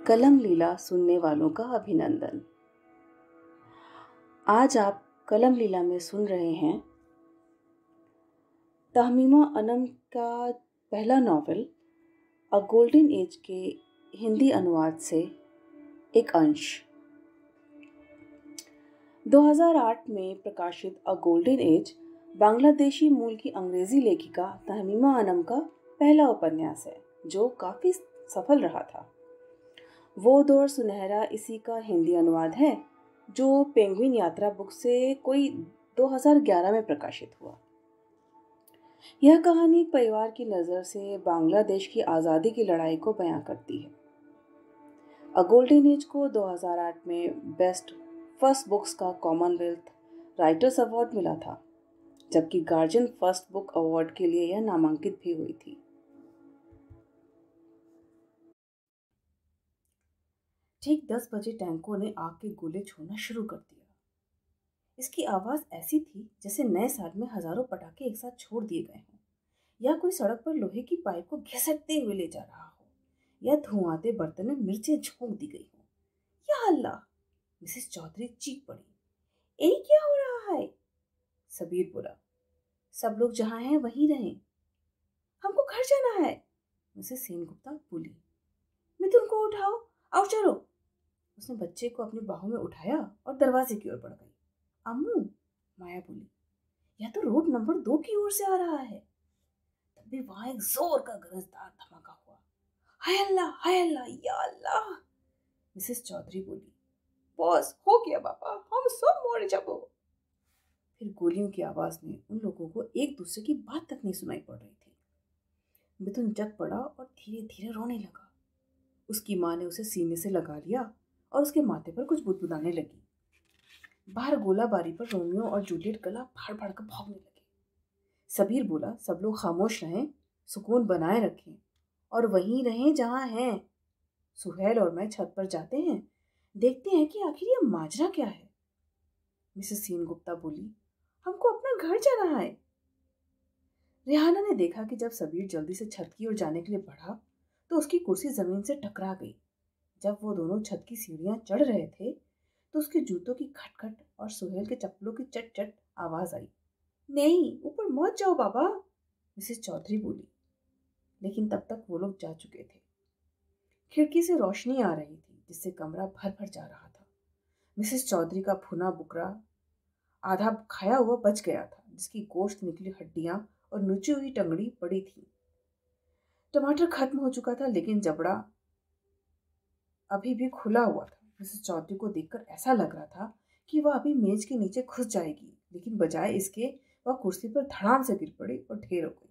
कलम लीला सुनने वालों का अभिनंदन। आज आप कलम लीला में सुन रहे हैं तहमीमा अनम का पहला नॉवेल अ गोल्डन एज के हिंदी अनुवाद से एक अंश। 2008 में प्रकाशित अ गोल्डन एज बांग्लादेशी मूल की अंग्रेजी लेखिका तहमीमा अनम का पहला उपन्यास है जो काफ़ी सफल रहा था। वो दौर सुनहरा इसी का हिंदी अनुवाद है जो पेंगुइन यात्रा बुक से कोई 2011 में प्रकाशित हुआ। यह कहानी एक परिवार की नज़र से बांग्लादेश की आज़ादी की लड़ाई को बयां करती है। अ गोल्डन एज को 2008 में बेस्ट फर्स्ट बुक्स का कॉमनवेल्थ राइटर्स अवार्ड मिला था, जबकि गार्जियन फर्स्ट बुक अवार्ड के लिए यह नामांकित भी हुई थी। ठीक 10 बजे टैंकों ने आग के गोले छोड़ना शुरू कर दिया। इसकी आवाज़ ऐसी थी जैसे नए साल में हजारों पटाखे एक साथ छोड़ दिए गए हों, या कोई सड़क पर लोहे की पाइप को घिसटते हुए ले जा रहा हो, या धुआंते बर्तन में मिर्चें झोंक दी गई हो। या अल्लाह! मिसेस चौधरी चीख पड़ी। ये क्या हो रहा है? सबीर बोला, सब लोग जहाँ हैं वहीं रहें। हमको घर जाना है, मिसेस सेनगुप्ता बोली। मिथुन को उठाओ, आओ चलो। उसने बच्चे को अपनी बाहों में उठाया और दरवाजे की ओर बढ़ गई। अम्मू, माया बोली, यह तो रोड नंबर 2 की ओर से आ रहा है। तभी वहां एक जोर का गरजदार धमाका हुआ। हाय अल्लाह, या अल्लाह! मिसेस चौधरी बोली, बॉस हो गया बाबा, हम सब मर जाबो। फिर गोलियों की आवाज में उन लोगों को एक दूसरे की बात तक नहीं सुनाई पड़ रही थी। मिथुन जग पड़ा और धीरे धीरे रोने लगा। उसकी माँ ने उसे सीने से लगा लिया और उसके माथे पर कुछ बुदबुदाने लगी। बाहर गोलाबारी पर रोमियो और जूलियट गला फाड़ फाड़ कर भागने लगे। सबीर बोला, सब लोग खामोश रहें, सुकून बनाए रखें और वहीं रहें जहां हैं। सुहेल और मैं छत पर जाते हैं, देखते हैं कि आखिर ये माजरा क्या है। मिसेस सेनगुप्ता बोली, हमको अपना घर जाना है। रेहाना ने देखा कि जब सबीर जल्दी से छत की ओर जाने के लिए बढ़ा तो उसकी कुर्सी जमीन से टकरा गई। जब वो दोनों छत की सीढ़ियां चढ़ रहे थे तो उसके जूतों की खटखट और सुहेल के चप्पलों की चट चट आवाज आई। नहीं, ऊपर मत जाओ बाबा, मिसेस चौधरी बोली। लेकिन तब तक वो लोग जा चुके थे। खिड़की से रोशनी आ रही थी जिससे कमरा भर भर जा रहा था। मिसेस चौधरी का भुना बुकरा आधा खाया हुआ बच गया था, जिसकी गोश्त निकली हड्डियां और नुची हुई टंगड़ी पड़ी थी। टमाटर खत्म हो चुका था, लेकिन जबड़ा अभी भी खुला हुआ था। मिसेस चौधरी को देखकर ऐसा लग रहा था कि वह अभी मेज के नीचे घुस जाएगी, लेकिन बजाय इसके वह कुर्सी पर धड़ाम से गिर पड़ी और ढेर हो गई।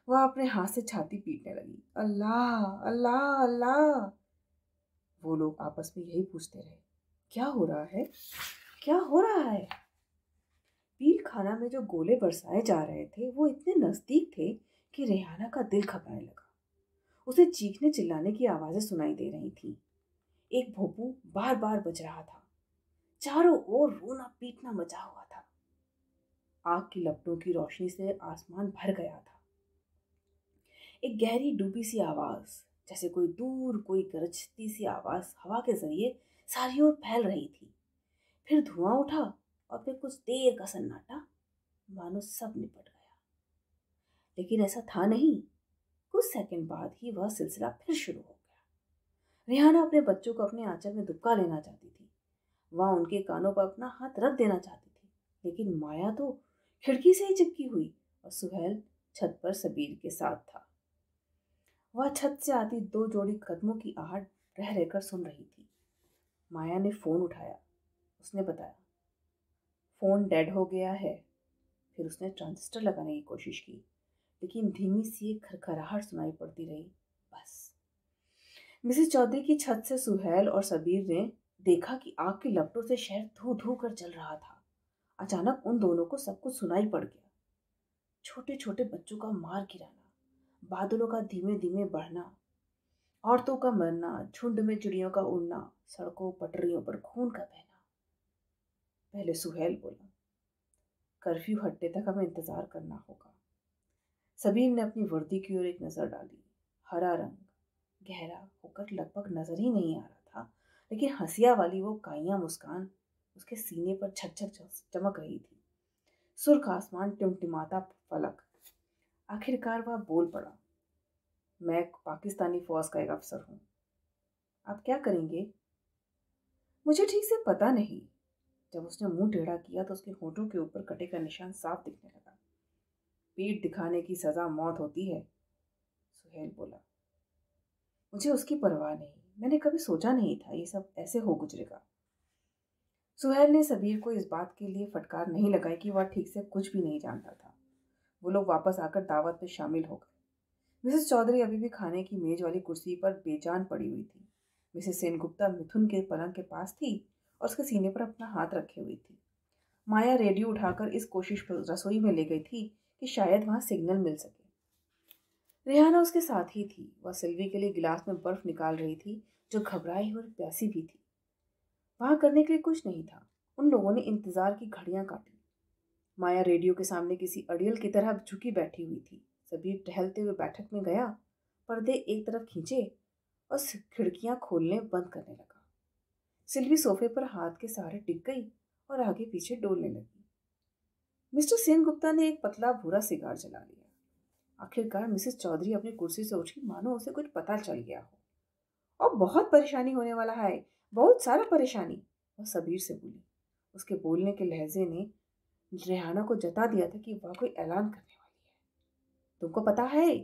वह अपने हाथ से छाती पीटने लगी। अल्लाह अल्लाह अल्लाह! वो लोग आपस में यही पूछते रहे, क्या हो रहा है, क्या हो रहा है? पील खाना में जो गोले बरसाए जा रहे थे वो इतने नजदीक थे कि रेहाना का दिल घबराने लगा। उसे चीखने चिल्लाने की आवाजें सुनाई दे रही थी। एक भोंपू बार बार बज रहा था। चारों ओर रोना पीटना मचा हुआ था। आग की लपटों की रोशनी से आसमान भर गया था। एक गहरी डूबी सी आवाज, जैसे कोई गरजती सी आवाज हवा के जरिए सारी ओर फैल रही थी। फिर धुआं उठा और फिर कुछ देर का सन्नाटा, मानो सब निपट गया। लेकिन ऐसा था नहीं। कुछ सेकंड बाद ही वह सिलसिला फिर शुरू हो गया। रेहाना अपने बच्चों को अपने आंचल में दुबका लेना चाहती थी। वह उनके कानों पर अपना हाथ रख देना चाहती थी, लेकिन माया तो खिड़की से ही चिपकी हुई और सुहेल छत पर सबीर के साथ था। वह छत से आती 2 जोड़ी कदमों की आहट रह रहकर सुन रही थी। माया ने फोन उठाया। उसने बताया, फोन डेड हो गया है। फिर उसने ट्रांजिस्टर लगाने की कोशिश की, लेकिन धीमी सी एक खरखराहट सुनाई पड़ती रही। बस। मिसेस चौधरी की छत से सुहेल और सबीर ने देखा कि आग की लपटों से शहर धू धू कर जल रहा था। अचानक उन दोनों को सब कुछ सुनाई पड़ गया। छोटे छोटे बच्चों का मार गिराना, बादलों का धीमे धीमे बढ़ना, औरतों का मरना, झुंड में चिड़ियों का उड़ना, सड़कों पटरियों पर खून का बहना। पहले सुहेल बोला, कर्फ्यू हटने तक हमें इंतजार करना होगा। सबीर ने अपनी वर्दी की ओर एक नजर डाली। हरा रंग, गहरा होकर लगभग नजर ही नहीं आ रहा था, लेकिन हंसिया वाली वो काइया मुस्कान उसके सीने पर झक झक चमक रही थी। सुर्ख आसमान, टिमटिमाता फलक। आखिरकार वह बोल पड़ा, मैं पाकिस्तानी फौज का एक अफसर हूँ। आप क्या करेंगे? मुझे ठीक से पता नहीं। जब उसने मुंह टेढ़ा किया तो उसके होठों के ऊपर कटे का निशान साफ दिखने लगा। पीठ दिखाने की सजा मौत होती है, सुहेल बोला। मुझे उसकी परवाह नहीं, मैंने कभी सोचा नहीं था ये सब ऐसे हो गुजरेगा। सुहेल ने सबीर को इस बात के लिए फटकार नहीं लगाई कि वह ठीक से कुछ भी नहीं जानता था। वो लोग वापस आकर दावत में शामिल हो गए। मिसेस चौधरी अभी भी खाने की मेज वाली कुर्सी पर बेजान पड़ी हुई थी। मिसेस सेनगुप्ता मिथुन के पलंग के पास थी और उसके सीने पर अपना हाथ रखे हुई थी। माया रेडियो उठाकर इस कोशिश पर रसोई में ले गई थी कि शायद वहां सिग्नल मिल सके। रेहाना उसके साथ ही थी। वह सिल्वी के लिए गिलास में बर्फ निकाल रही थी, जो घबराई और प्यासी भी थी। वहां करने के लिए कुछ नहीं था। उन लोगों ने इंतजार की घड़ियां काटी। माया रेडियो के सामने किसी अड़ियल की तरह झुकी बैठी हुई थी। सबीर टहलते हुए बैठक में गया, पर्दे एक तरफ खींचे और खिड़कियां खोलने बंद करने लगा। सिल्वी सोफे पर हाथ के सहारे टिक गई और आगे पीछे डोलने लगी। मिस्टर सेनगुप्ता ने एक पतला भूरा सिगार जला लिया। आखिरकार मिसेस चौधरी अपनी कुर्सी से उठी, मानो उसे कुछ पता चल गया हो। और बहुत परेशानी होने वाला है, बहुत सारा परेशानी, वह सबीर से बोली। उसके बोलने के लहजे ने रेहाना को जता दिया था कि वह कोई ऐलान करने वाली है। तुमको पता है,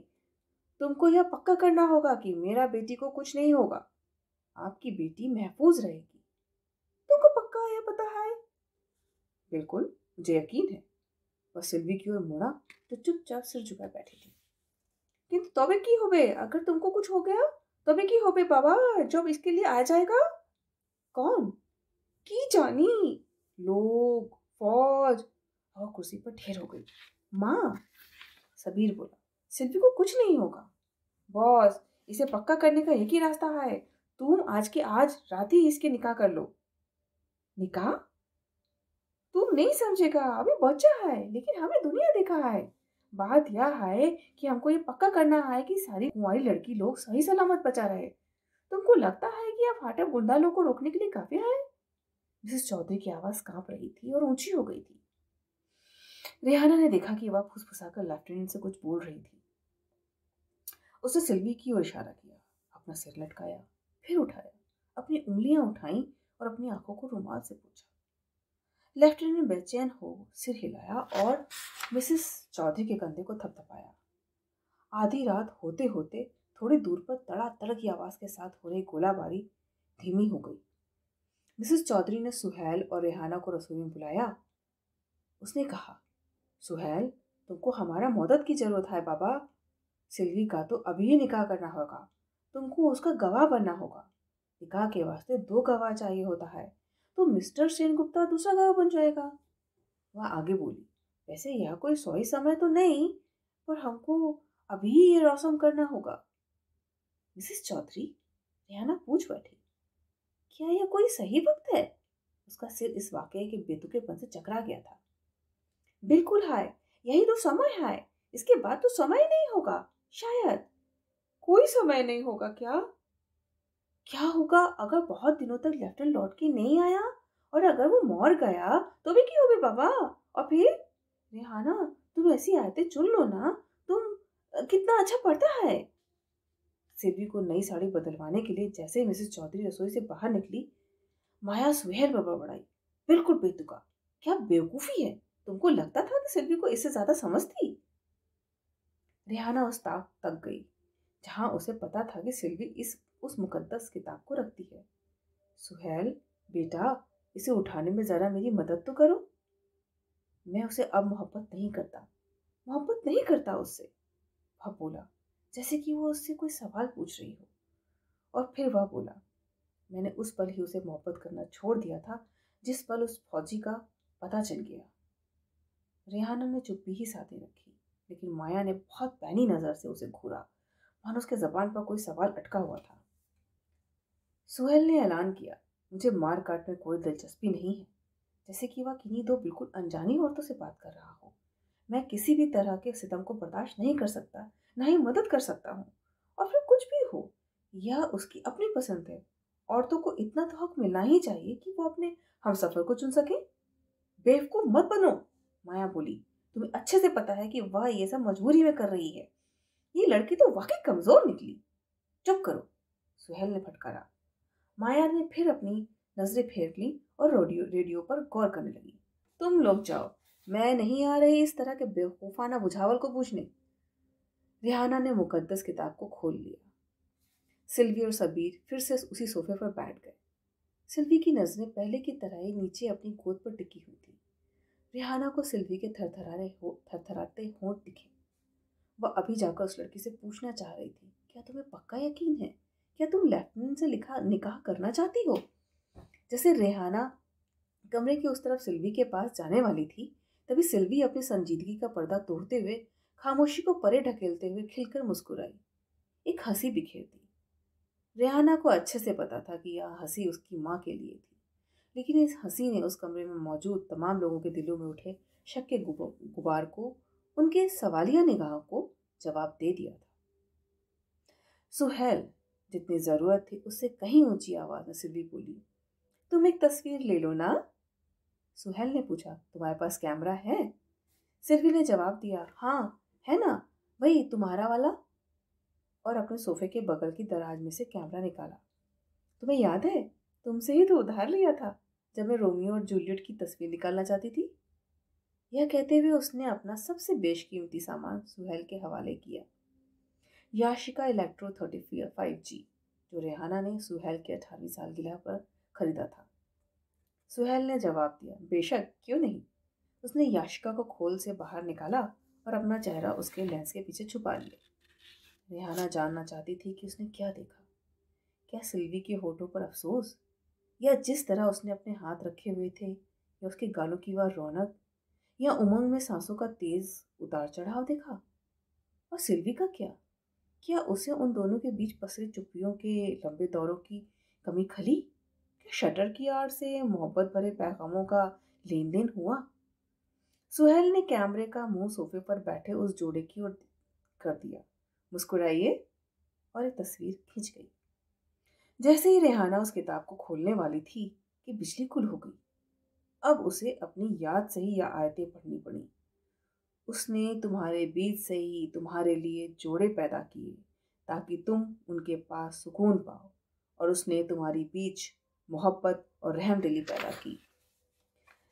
तुमको यह पक्का करना होगा कि मेरा बेटी को कुछ नहीं होगा। आपकी बेटी महफूज रहेगी। तुमको पक्का यह पता है? बिल्कुल, मुझे यकीन है। वह सिल्वी की ओर मुड़ा तो चुपचाप सिर झुका बैठी थी। किंतु तबे की होबे अगर तुमको कुछ हो गया? तबे की होबे बाबा, जब इसके लिए आ जाएगा? कौन? की जानी? लोग, फौज। और कुर्सी पर ढेर हो गई। माँ, सबीर बोला, सिल्वी को कुछ नहीं होगा। बॉस, इसे पक्का करने का एक ही रास्ता है। तुम आज के आज रात ही इसके निकाह कर लो। निकाह? तुम नहीं समझेगा, अभी बच्चा है, लेकिन हमें दुनिया देखा है। बात यह है कि हमको ये पक्का करना है कि सारी कुंवारी लड़की लोग सही सलामत बचा रहे। तुमको लगता है कि यह फाटक गुंडा लोग को रोकने के लिए काफी है? मिसेस चौधरी की आवाज कांप रही थी और ऊंची हो गई थी। रेहाना ने देखा कि वह फुसफुसाकर लेफ्टिनेंट से कुछ बोल रही थी। उसने सिल्वी की ओर इशारा किया, अपना सिर लटकाया, फिर उठाया, अपनी उंगलियां उठाई और अपनी आंखों को रुमाल से पोंछा। लेफ्टिनेंट बेचैन हो सिर हिलाया और मिसेस चौधरी के कंधे को थपथपाया। आधी रात होते होते थोड़ी दूर पर तड़ातड़ की आवाज के साथ हो रही गोलाबारी धीमी हो गई। मिसेस चौधरी ने सुहेल और रेहाना को रसोई में बुलाया। उसने कहा, सुहेल, तुमको हमारा मदद की जरूरत है बाबा। सिल्वी का तो अभी ही निकाह करना होगा। तुमको उसका गवाह बनना होगा। निकाह के वास्ते 2 गवाह चाहिए होता है, तो मिस्टर सेनगुप्ता दूसरा गवाह बन जाएगा। वह आगे बोली, वैसे यह कोई सही समय तो नहीं, पर हमको अभी ये रस्म करना होगा। मिसेस चौधरी, रेहाना पूछ बैठी, क्या यह कोई सही वक्त है? उसका सिर इस वाकये के बेतुकेपन से चकरा गया था। बिल्कुल है, यही तो समय है। इसके बाद तो समय नहीं होगा। शायद कोई समय नहीं होगा। क्या क्या होगा अगर बहुत दिनों तक लेफ्टिनेंट लौट के नहीं आया? और अगर वो मर गया तो भी क्यों होगे बाबा? और फिर रेहाना, तुम ऐसी आयतें चुन लो ना। तुम कितना अच्छा पढ़ता है। सिल्वी को नई साड़ी बदलवाने के लिए जैसे ही मिसेस चौधरी रसोई से बाहर निकली, माया सुहेल पर बड़बड़ाई, बिल्कुल बेतुका, क्या बेवकूफी है। तुमको लगता था कि सिल्वी को इससे ज्यादा समझ थी? रेहाना उस ताक तक गई जहां उसे पता था कि सिल्वी इस उस मुकद्दस किताब को रखती है। सुहेल, बेटा, इसे उठाने में जरा मेरी मदद तो करो। मैं उसे अब मोहब्बत नहीं करता उससे, वह बोला, जैसे कि वो उससे कोई सवाल पूछ रही हो। और फिर वह बोला, मैंने उस पल ही उसे मोहब्बत करना छोड़ दिया था जिस पल उस फौजी का पता चल गया। रेहाना ने चुप्पी ही साधे रखी, लेकिन माया ने बहुत पैनी नजर से उसे घूरा, मानो उसके जबान पर कोई सवाल अटका हुआ था। सुहेल ने ऐलान किया, मुझे मार काट में कोई दिलचस्पी नहीं है, जैसे कि वह किन्हीं 2 बिल्कुल अनजानी औरतों से बात कर रहा हो। मैं किसी भी तरह के सितम को बर्दाश्त नहीं कर सकता, ना ही मदद कर सकता हूँ। और फिर कुछ भी हो, यह उसकी अपनी पसंद है। औरतों को इतना तो हक मिलना ही चाहिए कि वो अपने हमसफर को चुन सके। बेवकूफ मत बनो, माया बोली। तुम्हें अच्छे से पता है कि वह ये सब मजबूरी में कर रही है। ये लड़की तो वाकई कमजोर निकली। चुप करो, सुहेल ने फटकारा। माया ने फिर अपनी नजरें फेर ली और रेडियो रेडियो पर गौर करने लगी। तुम लोग जाओ, मैं नहीं आ रही इस तरह के बेवकूफाना बुझावल को पूछने। रिहाना ने मुकद्दस किताब को खोल लिया। सिल्वी और सबीर फिर से उसी सोफे पर बैठ गए। सिल्वी की नजरें पहले की तरह ही नीचे अपनी गोद पर टिकी हुई थी। रिहाना को सिल्वी के थरथराते होंठ दिखे। वह अभी जाकर उस लड़की से पूछना चाह रही थी, क्या तुम्हें पक्का यकीन है? क्या तुम लेफ्टिनेंट से लिखा निकाह करना चाहती हो? जैसे रेहाना कमरे की उस तरफ सिल्वी के पास जाने वाली थी, तभी सिल्वी अपनी संजीदगी का पर्दा तोड़ते हुए, खामोशी को परे ढकेलते हुए खिलकर मुस्कुराई। एक हंसी बिखेर दी। रेहाना को अच्छे से पता था कि यह हंसी उसकी माँ के लिए थी, लेकिन इस हंसी ने उस कमरे में मौजूद तमाम लोगों के दिलों में उठे शक के गुबार को, उनके सवालिया निगाहों को जवाब दे दिया था। सुहेल, जितनी जरूरत थी उससे कहीं ऊंची आवाज में सिल्वी बोली, तुम एक तस्वीर ले लो ना। सुहेल ने पूछा, तुम्हारे पास कैमरा है? सिल्वी ने जवाब दिया, हाँ है ना, वही तुम्हारा वाला, और अपने सोफे के बगल की दराज में से कैमरा निकाला। तुम्हें याद है, तुमसे ही तो उधार लिया था जब मैं रोमियो और जूलियट की तस्वीर निकालना चाहती थी। यह कहते हुए उसने अपना सबसे बेशकीमती सामान सुहेल के हवाले किया, याशिका इलेक्ट्रो 35G, जो रेहाना ने सुहेल के 18वीं सालगिरह पर खरीदा था। सुहेल ने जवाब दिया, बेशक, क्यों नहीं। उसने याशिका को खोल से बाहर निकाला और अपना चेहरा उसके लेंस के पीछे छुपा लिया। रेहाना जानना चाहती थी कि उसने क्या देखा। क्या सिल्वी के होठों पर अफसोस, या जिस तरह उसने अपने हाथ रखे हुए थे, या उसके गालों की वह रौनक, या उमंग में सांसों का तेज उतार चढ़ाव देखा? और सिल्वी का क्या उसे उन दोनों के बीच पसरी चुप्पियों के लंबे दौरों की कमी खली? क्या शटर की आड़ से मोहब्बत भरे पैगामों का लेन देन हुआ? सुहेल ने कैमरे का मुंह सोफे पर बैठे उस जोड़े की ओर कर दिया। मुस्कुराइए, और एक तस्वीर खींच गई। जैसे ही रेहाना उस किताब को खोलने वाली थी कि बिजली गुल हो गई। अब उसे अपनी याद से ही यह आयतें पढ़नी पड़ी। उसने तुम्हारे बीच से ही तुम्हारे लिए जोड़े पैदा किए ताकि तुम उनके पास सुकून पाओ, और उसने तुम्हारी बीच मोहब्बत और रहमदिली पैदा की।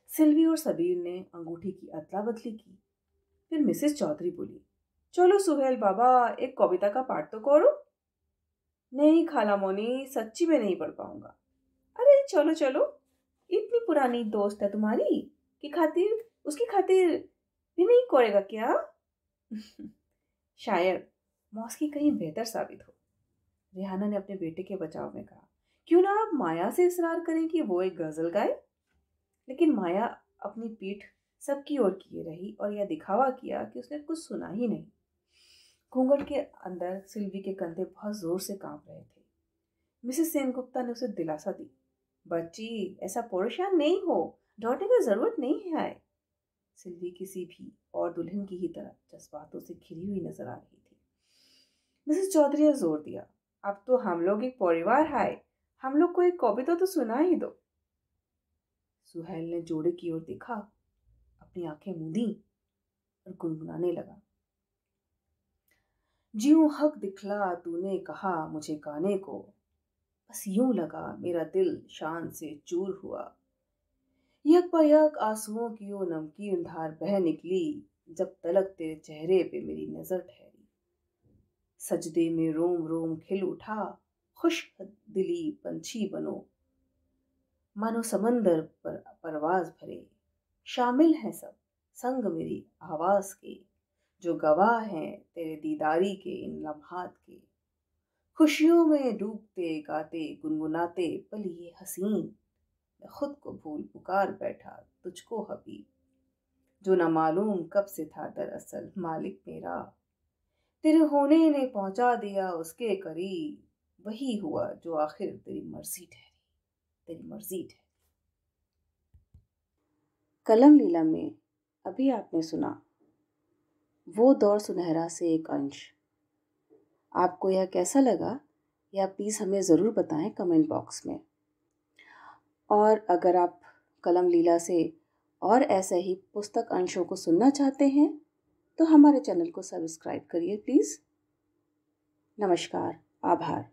सिल्वी और सबीर ने अंगूठी की अदला बदली की। फिर मिसेस चौधरी बोली, चलो सुहेल बाबा, एक कविता का पाठ तो करो। नहीं खाला मोनी, सच्ची में नहीं पढ़ पाऊंगा। अरे चलो चलो, इतनी पुरानी दोस्त है तुम्हारी कि खातिर उसकी खातिर भी नहीं करेगा क्या? शायद मौसी कहीं बेहतर साबित हो, रिहाना ने अपने बेटे के बचाव में कहा। क्यों ना आप माया से इसरार करें कि वो एक गजल गाए? लेकिन माया अपनी पीठ सबकी ओर किए रही और यह दिखावा किया कि उसने कुछ सुना ही नहीं। घूंघट के अंदर सिल्वी के कंधे बहुत जोर से कांप रहे थे। मिसेस सेनगुप्ता ने उसे दिलासा दी, बच्ची ऐसा परेशान नहीं हो, डरने की जरूरत नहीं है। सिल्वी किसी भी और दुल्हन की ही तरह जज्बातों से घिरी हुई नजर आ रही थी। मिसेस चौधरी ने जोर दिया, अब तो हम लोग एक परिवार है, हम लोग को एक कविता तो सुना ही दो। सुहेल ने जोड़े की ओर देखा, अपनी आंखें मूंदी और गुनगुनाने लगा, ज्यों हक दिखला तूने कहा मुझे गाने को, बस यूं लगा मेरा दिल शान से चूर हुआ। यक पयक आंसुओं की वो नमकीन धार बह निकली, जब तलक तेरे चेहरे पे मेरी नजर ठहरी। सजदे में रोम रोम खिल उठा, खुश दिली पंछी बनो, मानो समंदर पर परवाज भरे। शामिल हैं सब संग मेरी आवाज के, जो गवाह हैं तेरे दीदारी के इन लम्हात के। खुशियों में डूबते गाते गुनगुनाते पल ये हसीन, मैं खुद को भूल पुकार बैठा तुझको हबीब, जो न मालूम कब से था दरअसल मालिक मेरा, तेरे होने ने पहुंचा दिया उसके करीब, वही हुआ जो आखिर तेरी मर्जी ठहरी, तेरी मर्जी ठहरी। कलम लीला में अभी आपने सुना वो दौर सुनहरा से एक अंश। आपको यह कैसा लगा या प्लीज़ हमें ज़रूर बताएं कमेंट बॉक्स में। और अगर आप कलम लीला से और ऐसे ही पुस्तक अंशों को सुनना चाहते हैं तो हमारे चैनल को सब्सक्राइब करिए प्लीज़। नमस्कार, आभार।